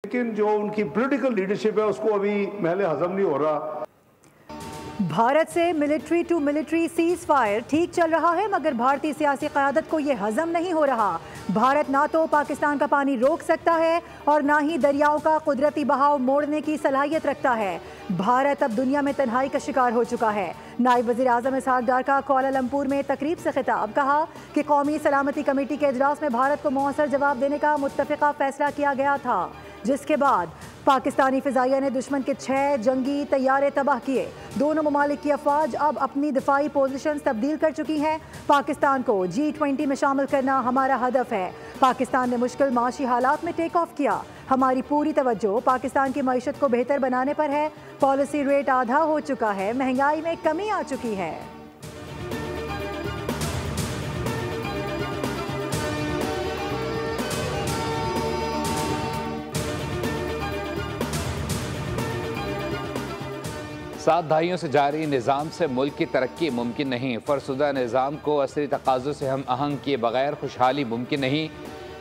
लेकिन जो उनकी पॉलिटिकल लीडरशिप है उसको अभी महल हजम नहीं हो रहा। भारत से military to military cease fire ठीक चल रहा है, मगर भारतीय सियासी क़यादत को यह हजम नहीं हो रहा। भारत ना तो पाकिस्तान का पानी रोक सकता है और ना ही दरियाओं का कुदरती बहाव मोड़ने की सलाहियत रखता है। भारत अब दुनिया में तन्हाई का शिकार हो चुका है। नायब वज़ीर आज़म इसहाक डार का कोलालमपुर में तकरीब से खिताब, कहा कि कौमी सलामती कमेटी के इजलास में भारत को मुअस्सर जवाब देने का मुत्तफ़िक़ा फैसला किया गया था, जिसके बाद पाकिस्तानी फ़िज़ाइया ने दुश्मन के 6 जंगी तैयारे तबाह किए। दोनों ममालिक की अफवाज अब अपनी दिफाई पोजीशन तब्दील कर चुकी हैं। पाकिस्तान को G20 में शामिल करना हमारा हदफ है। पाकिस्तान ने मुश्किल माशी हालात में टेक ऑफ किया। हमारी पूरी तवज्जो पाकिस्तान की मईशत को बेहतर बनाने पर है। पॉलिसी रेट आधा हो चुका है, महंगाई में कमी आ चुकी है। सात दहाइयों से जारी निज़ाम से मुल्क की तरक्की मुमकिन नहीं। फरसुदा निज़ाम को असरी तकाज़ों से हम आहंग किए बगैर खुशहाली मुमकिन नहीं।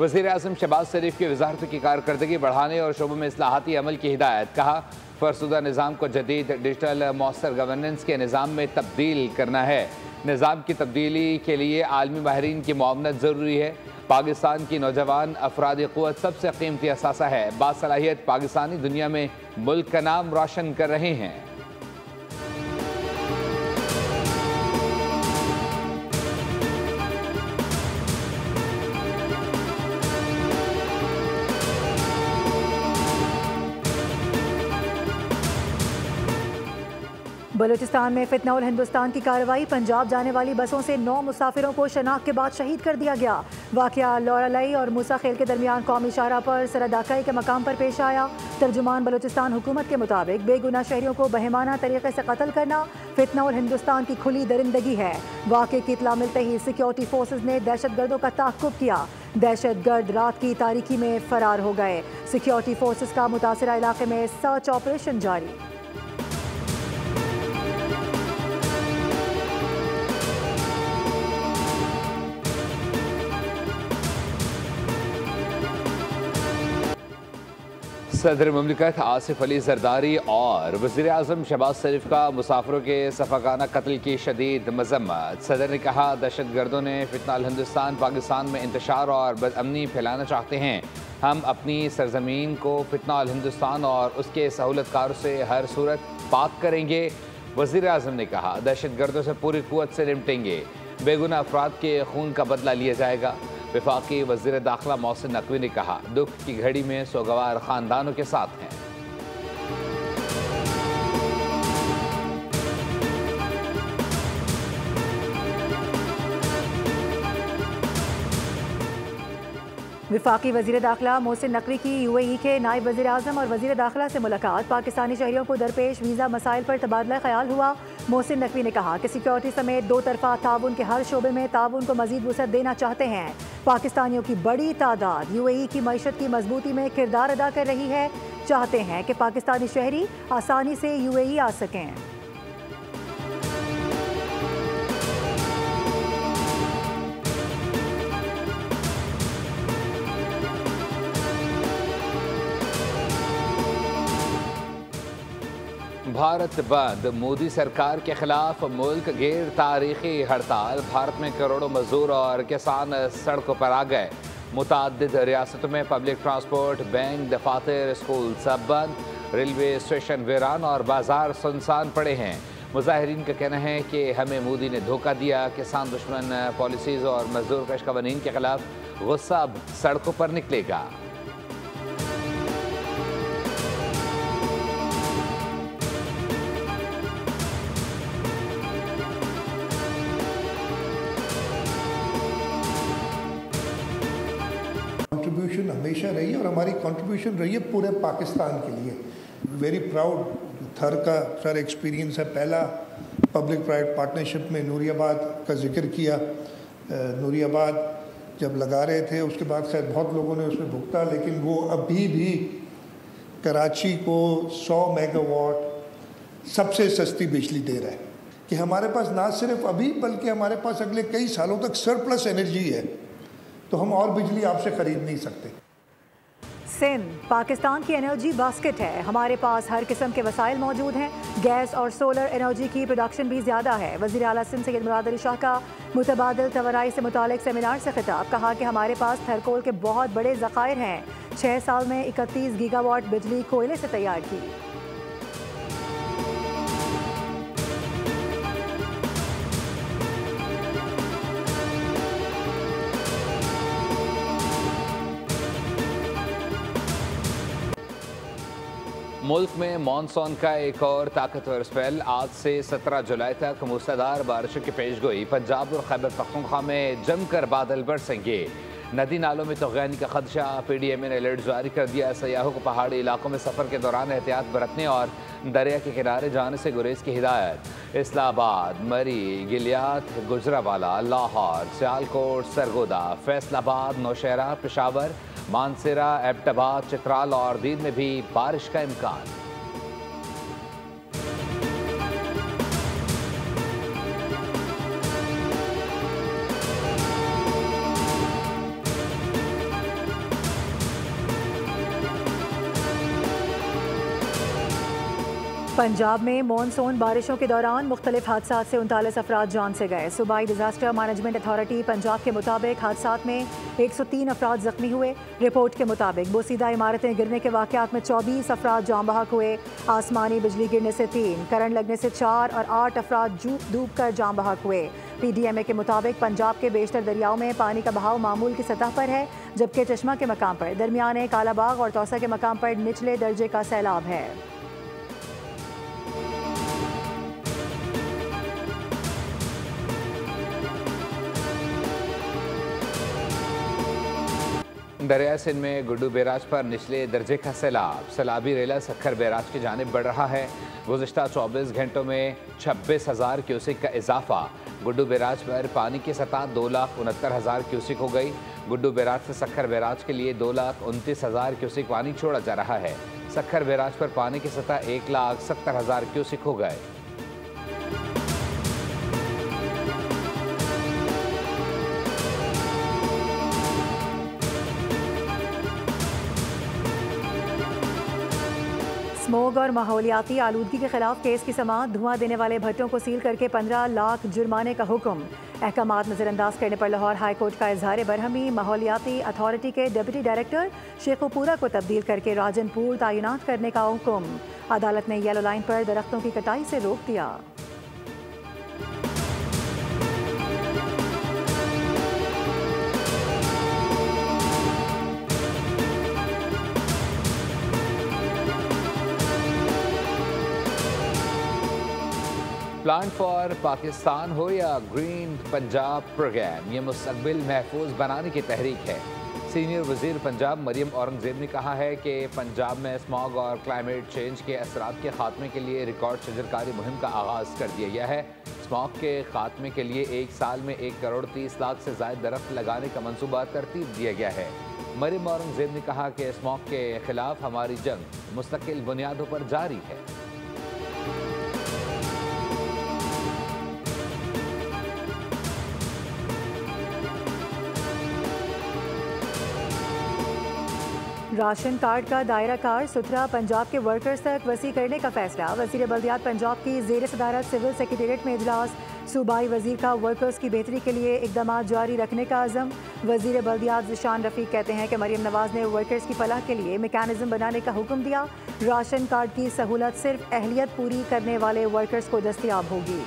वज़ीर आज़म शहबाज शरीफ की वज़ारत की कारकर्दगी बढ़ाने और शोबों में इस्लाहाती अमल की हिदायत, कहा फरसुदा निज़ाम को जदीद डिजिटल मौसर गवर्नेंस के निज़ाम में तब्दील करना है। निज़ाम की तब्दीली के लिए आलमी माहिरीन की मुआवनत ज़रूरी है। पाकिस्तान की नौजवान अफरादी क़ुव्वत सबसे कीमती असासा है। बासलाहियत पाकिस्तानी दुनिया में मुल्क का नाम रोशन कर रहे हैं। बलूचिस्तान में फितनउल हिंदुस्तान की कार्रवाई, पंजाब जाने वाली बसों से 9 मुसाफिरों को शनाख्त के बाद शहीद कर दिया गया। वाक़या लौरालई और मूसा खेल के दरमियान कौमी शाहराह पर सरदाकई के मकाम पर पेश आया। तर्जुमान बलूचिस्तान हुकूमत के मुताबिक बेगुनाह शहरियों को बहेमाना तरीके से कत्ल करना फितनउल हिंदुस्तान की खुली दरिंदगी है। वाक़े की इत्तला मिलते ही सिक्योरिटी फोर्सेज ने दहशतगर्दों का ताक़ुब किया। दहशतगर्द रात की तारीकी में फरार हो गए। सिक्योरिटी फोर्सेज का मुतासरा इलाके में सर्च ऑपरेशन जारी। सदर मुमलिकत आसिफ अली जरदारी और वज़ीर आज़म शहबाज शरीफ का मुसाफिरों के सफ़ाकाना कत्ल की शदीद मज़म्मत। सदर ने कहा दहशत गर्दों ने फितनउल हिंदुस्तान पाकिस्तान में इंतशार और बदअमनी फैलाना चाहते हैं। हम अपनी सरजमीन को फितनउल हिंदुस्तान और उसके सहूलतकारों से हर सूरत पाक करेंगे। वज़ीर आज़म ने कहा दहशत गर्दों से पूरी क़ुव्वत से निपटेंगे। बेगुनाह अफराद के खून का बदला लिया जाएगा। वफाकी वज़ीर दाखिला मोहसिन नकवी ने कहा दुख की घड़ी में सोगवार ख़ानदानों के साथ हैं। वफाकी वज़ीर दाखिला मोहसिन नकवी की UAE के नायब वज़ीर आज़म और वज़ीर दाखिला से मुलाकात। पाकिस्तानी शहरियों को दरपेश वीज़ा मसाइल पर तबादला ख्याल हुआ। मोहसिन नकवी ने कहा कि सिक्योरिटी समेत दो तरफा ताउन के हर शोबे में ताउन को मज़ीद वुसअत देना चाहते हैं। पाकिस्तानियों की बड़ी तादाद UAE की मईशत की मजबूती में किरदार अदा कर रही है। चाहते हैं कि पाकिस्तानी शहरी आसानी से UAE आ सकें। भारत बंद, मोदी सरकार के खिलाफ मुल्क गिर तारीखी हड़ताल। भारत में करोड़ों मजदूर और किसान सड़कों पर आ गए। मुताद्दिद रियासतों में पब्लिक ट्रांसपोर्ट, बैंक, दफातर, स्कूल सब बंद। रेलवे स्टेशन वीरान और बाजार सुनसान पड़े हैं। मुजाहिरीन का कहना है कि हमें मोदी ने धोखा दिया। किसान दुश्मन पॉलिसीज़ और मजदूर कश कवानीन के खिलाफ गुस्सा अब सड़कों पर निकलेगा। कंट्रीब्यूशन हमेशा रही है और हमारी कंट्रीब्यूशन रही है पूरे पाकिस्तान के लिए। Very proud. थर का सर एक्सपीरियंस है। पहला पब्लिक प्राइवेट पार्टनरशिप में नूरियाबाद का जिक्र किया। नूरियाबाद जब लगा रहे थे उसके बाद खैर बहुत लोगों ने उसमें भुगता, लेकिन वो अभी भी कराची को 100 मेगावाट सबसे सस्ती बिजली दे रहा है कि हमारे पास ना सिर्फ अभी बल्कि हमारे पास अगले कई सालों तक सरप्लस एनर्जी है, तो हम और बिजली आपसे खरीद नहीं सकते। सिंध पाकिस्तान की एनर्जी बास्केट है। हमारे पास हर किस्म के वसाइल मौजूद हैं। गैस और सोलर एनर्जी की प्रोडक्शन भी ज़्यादा है। वज़ीर आला सिंध सैयद मुराद अली शाह का मुतबादिल तवानाई से मुतालिक सेमिनार से खिताब। कहा कि हमारे पास थरकोल के बहुत बड़े ज़खायर हैं। 6 साल में 31 गीगावाट बिजली कोयले से तैयार की। मुल्क में मानसून का एक और ताकतवर स्पेल आज से 17 जुलाई तक मूसलाधार बारिशों की पेशगोई। पंजाब और खैबर पख्तूनख्वा में जमकर बादल बरसेंगे। नदी नालों में तगयानी का खदशा। PDMA ने अलर्ट जारी कर दिया। सयाहों को पहाड़ी इलाकों में सफ़र के दौरान एहतियात बरतने और दरिया के किनारे जाने से गुरेज की हिदायत। इस्लामाबाद, मरी, गिलियात, गुजरावाला, लाहौर, सियालकोट, सरगोदा, फैसलाबाद, नौशहरा, पेशावर, मानसरा, एबटाबाद, चित्राल और दीन में भी बारिश का इम्कान। पंजाब में मानसून बारिशों के दौरान मुख्तलिफ हादसात से 39 अफराद जान से गए। सूबाई डिजास्टर मैनेजमेंट अथॉरिटी पंजाब के मुताबिक हादसात में 103 अफराद जख्मी हुए। रिपोर्ट के मुताबिक बोसीदा इमारतें गिरने के वाक़यात में 24 अफराद जाम बहक हुए। आसमानी बिजली गिरने से 3, करंट लगने से 4 और 8 अफराद डूब कर जाम बहक हुए। PDMA के मुताबिक पंजाब के बेशतर दरियाओं में पानी का बहाव मामूल की सतह पर है, जबकि चश्मा के मकाम पर, दरमियाने, कालाबाग और तौसा के मकाम पर निचले दर्जे का सैलाब है। दरिया सिंध में गुड्डू बैराज पर निचले दर्जे का सैलाब। सैलाबी रेला सक्खर बैराज की जानिब बढ़ रहा है। गुज़िश्ता 24 घंटों में 26,000 क्यूसिक का इजाफा। गुड्डू बैराज पर पानी की सतह 2,69,000 क्यूसिक हो गई। गुड्डू बैराज से सक्खर बैराज के लिए 2,29,000 क्यूसिक पानी छोड़ा जा रहा है। सक्खर बैराज पर पानी की सतह 1,70,000 क्यूसिक हो गए। स्मोग और माहौलियाती आलूदगी के खिलाफ केस की समाअत। धुआं देने वाले भट्टों को सील करके 15 लाख जुर्माने का हुक्म। अहकामात नज़रअंदाज करने पर लाहौर हाई कोर्ट का इजहार बरहमी। माहौलियाती अथॉरिटी के डिप्टी डायरेक्टर शेखुपुरा को तब्दील करके राजनपुर तैनात करने का हुक्म। अदालत ने येलो लाइन पर दरख्तों की कटाई से रोक दिया। प्लान फॉर पाकिस्तान हो या ग्रीन पंजाब प्रोग्राम, ये मुस्तकबिल महफूज बनाने की तहरीक है। सीनियर वजीर पंजाब मरियम औरंगजेब ने कहा है कि पंजाब में स्मॉग और क्लाइमेट चेंज के असरात के खात्मे के लिए रिकॉर्ड शजरकारी मुहिम का आगाज़ कर दिया गया है। स्मॉग के खात्मे के लिए 1 साल में 1 करोड़ 30 लाख से ज़ायद दरख्त लगाने का मंसूबा तरतीब दिया गया है। मरियम औरंगजेब ने कहा कि स्मॉग के खिलाफ हमारी जंग मुस्तकिल बुनियादों पर जारी है। राशन कार्ड का दायरा कार सुथरा पंजाब के वर्कर्स तक वसी करने का फैसला। वज़ीर बल्दियात पंजाब की ज़ेर सदारत सिविल सेक्रेटेरिएट में इजलास। सूबाई वज़ीर का वर्कर्स की बेहतरी के लिए इक़दाम जारी रखने का अज़म। वज़ीर बल्दियात ज़िशान रफ़ीक कहते हैं कि मरियम नवाज़ ने वर्कर्स की फलाह के लिए मेकानिज़म बनाने का हुक्म दिया। राशन कार्ड की सहूलत सिर्फ अहलियत पूरी करने वाले वर्कर्स को दस्तयाब होगी।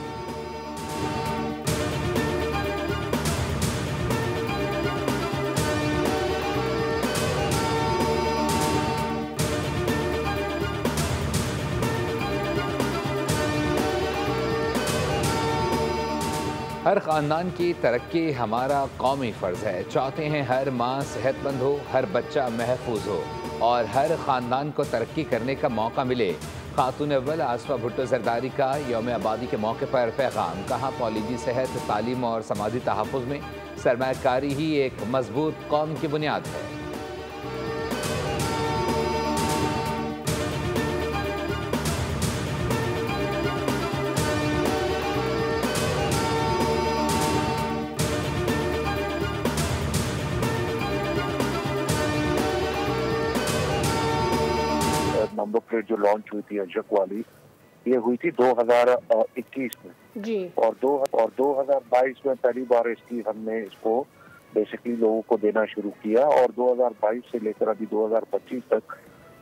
हर ख़ानदान की तरक्की हमारा कौमी फ़र्ज़ है। चाहते हैं हर माँ सेहतमंद हो, हर बच्चा महफूज हो और हर ख़ानदान को तरक्की करने का मौका मिले। खातून अव्वल आसफा भुट्टो ज़रदारी का यौम आबादी के मौके पर पैगाम। कहा पॉलिजी सेहत, तालीम और समाजी तहफ़्फ़ुज़ में सरमायाकारी ही एक मजबूत कौम की बुनियाद है। नंबर प्लेट जो लॉन्च हुई थी अजक वाली, ये हुई थी 2021 में जी। और 2022 में पहली बार हमने इसको बेसिकली लोगों को देना शुरू किया और 2022 से लेकर अभी 2025 तक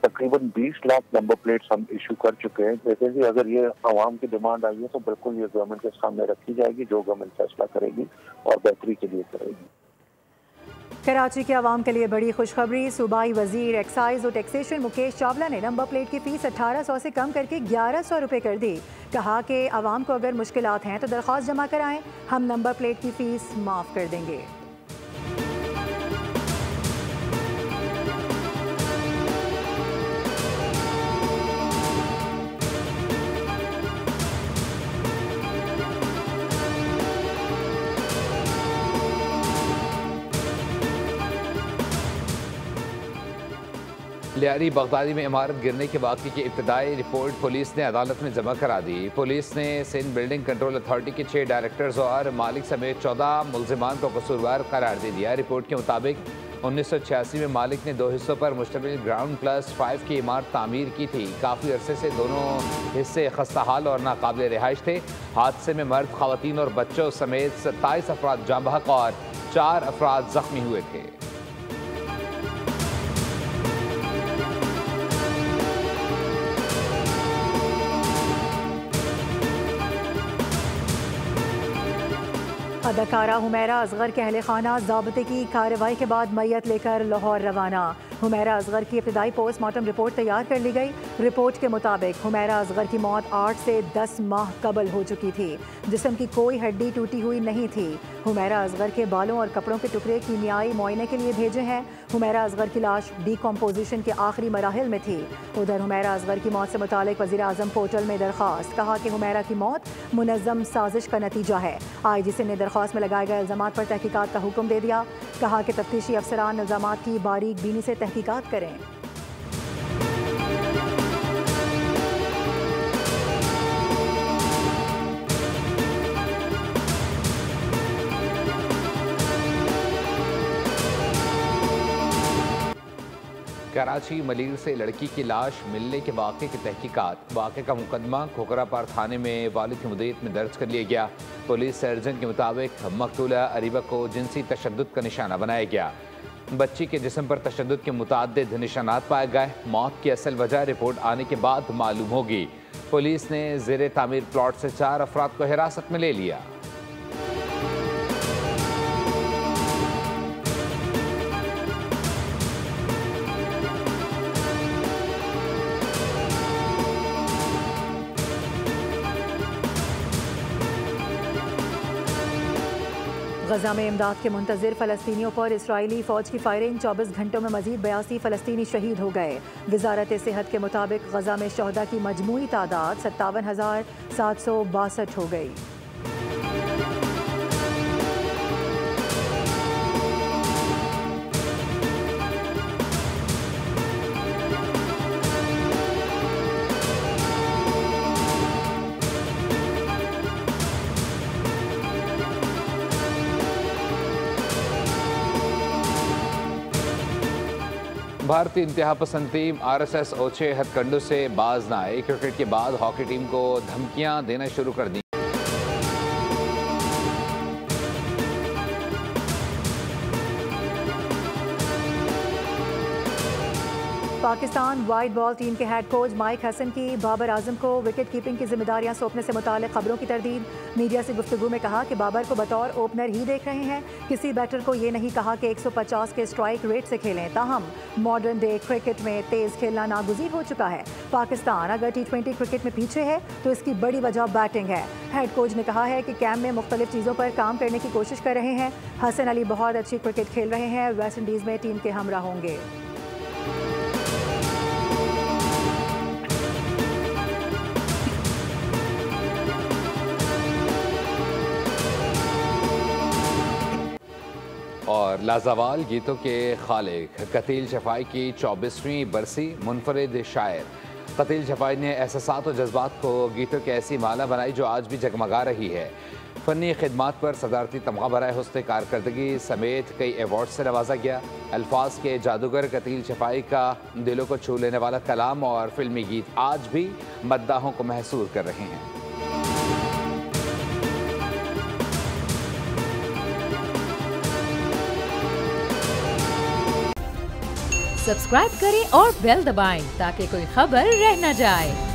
तकरीबन 20 लाख नंबर प्लेट्स हम इशू कर चुके हैं। जैसे कि अगर ये आवाम की डिमांड आई है तो बिल्कुल ये गवर्नमेंट के सामने रखी जाएगी, जो गवर्नमेंट फैसला करेगी और बेहतरी के लिए करेगी। कराची के अवाम के लिए बड़ी खुशखबरी। सूबाई वजीर एक्साइज और टैक्सेशन मुकेश चावला ने नंबर प्लेट की फीस 1800 से कम करके 1100 रुपये कर दी। कहा कि अवाम को अगर मुश्किलात हैं तो दरख्वास्त जमा कराएं, हम नंबर प्लेट की फीस माफ़ कर देंगे। लियारी बगदादी में इमारत गिरने के वाक़े की इब्तदाई रिपोर्ट पुलिस ने अदालत में जमा करा दी। पुलिस ने सिंध बिल्डिंग कंट्रोल अथॉरिटी के 6 डायरेक्टर्स और मालिक समेत 14 मुल्जिमान को कसूरवार करार दे दिया। रिपोर्ट के मुताबिक 1986 में मालिक ने 2 हिस्सों पर मुश्तमिल ग्राउंड प्लस 5 की इमारत तामीर की थी। काफ़ी अरसे से दोनों हिस्से खस्ता हाल और नाकाबिल रिहाइश थे। हादसे में मर्द, ख़वातीन और बच्चों समेत 27 अफराद जाँ बहक और 4 अफराद जख्मी हुए थे। अदाकारा हुमैरा असगर के अहले खाना ज़ाब्ते की कार्रवाई के बाद मैयत लेकर लाहौर रवाना। हुमैरा असगर की इब्तदाई पोस्टमार्टम रिपोर्ट तैयार कर ली गई। रिपोर्ट के मुताबिक हुमैरा असगर की मौत 8 से 10 माह कबल हो चुकी थी। जिस्म की कोई हड्डी टूटी हुई नहीं थी। हुमैरा असगर के बालों और कपड़ों के टुकड़े कीमियाई मुआयने के लिए भेजे हैं। हुमैरा असगर की लाश डिकम्पोजिशन के आखिरी मराहिल में थी। उधर हुमैरा असगर की मौत से मुतालिक वज़ीर आज़म पोर्टल में दरख्वास्त। कहा कि हुमैरा की मौत मुनज़्ज़म साजिश का नतीजा है। IGC ने दरख्वास्त में लगाए गए इल्ज़ामात पर तहकीकात का हुक्म दे दिया। कहा कि तफ्तीशी अफसरान इल्ज़ामात की बारीक बीनी से तहकीकात करें। कराची मलीर से लड़की की लाश मिलने के वाक़े की तहकीकात। वाक़े का मुकदमा खोखरापार थाने में वालिद की मुद्दत में दर्ज कर लिया गया। पुलिस सर्जन के मुताबिक मकतूला अरीबा को जिनसी तशद्दुद का निशाना बनाया गया। बच्ची के जिस्म पर तशद्दुद के मुताद्दिद निशानात पाए गए। मौत की असल वजह रिपोर्ट आने के बाद मालूम होगी। पुलिस ने ज़ेरे तामीर प्लॉट से 4 अफराद को हिरासत में ले लिया। गजा में इमदाद के मुंतज़िर फ़लस्तीनियों पर इसराइली फ़ौज की फायरिंग। 24 घंटों में मज़ीद 82 फ़लस्तीनी शहीद हो गए। वज़ारत सेहत के मुताबिक गजा में शहदा की मजमूई तादाद 57,762 हो गई। भारतीय इंतहा पसंद टीम RSS ओछे हथकंडों से बाज न आए। क्रिकेट के बाद हॉकी टीम को धमकियां देना शुरू कर दी। पाकिस्तान वाइट बॉल टीम के हेड कोच माइक हसन की बाबर आजम को विकेट कीपिंग की जिम्मेदारियां सौंपने से मुतालिक खबरों की तरदीद। मीडिया से गुफ्तगू में कहा कि बाबर को बतौर ओपनर ही देख रहे हैं। किसी बैटर को ये नहीं कहा कि 150 के स्ट्राइक रेट से खेलें। ताहम मॉडर्न डे क्रिकेट में तेज खेलना नागुज़ीर हो चुका है। पाकिस्तान अगर T20 क्रिकेट में पीछे है तो इसकी बड़ी वजह बैटिंग है। हेड कोच ने कहा है कि कैम्प में मुख्तलिफ चीज़ों पर काम करने की कोशिश कर रहे हैं। हसन अली बहुत अच्छी क्रिकेट खेल रहे हैं। वेस्ट इंडीज़ में टीम के हमरा होंगे। और लाजवाल गीतों के खालिक कतील शफाई की 24वीं बरसी। मुनफरिद शायर कतील शफाई ने एहसासात और जज्बात को गीतों की ऐसी माला बनाई जो आज भी जगमगा रही है। फ़नी खिदमात पर सदारती तमगा बराए हुस्न कारकर्दगी समेत कई अवार्ड से नवाजा गया। अल्फाज के जादूगर कतील छपाई का दिलों को छू लेने वाला कलाम और फिल्मी गीत आज भी मद्दाहों को महसूर कर रहे हैं। सब्सक्राइब करें और बेल दबाएं ताकि कोई खबर रह न जाए।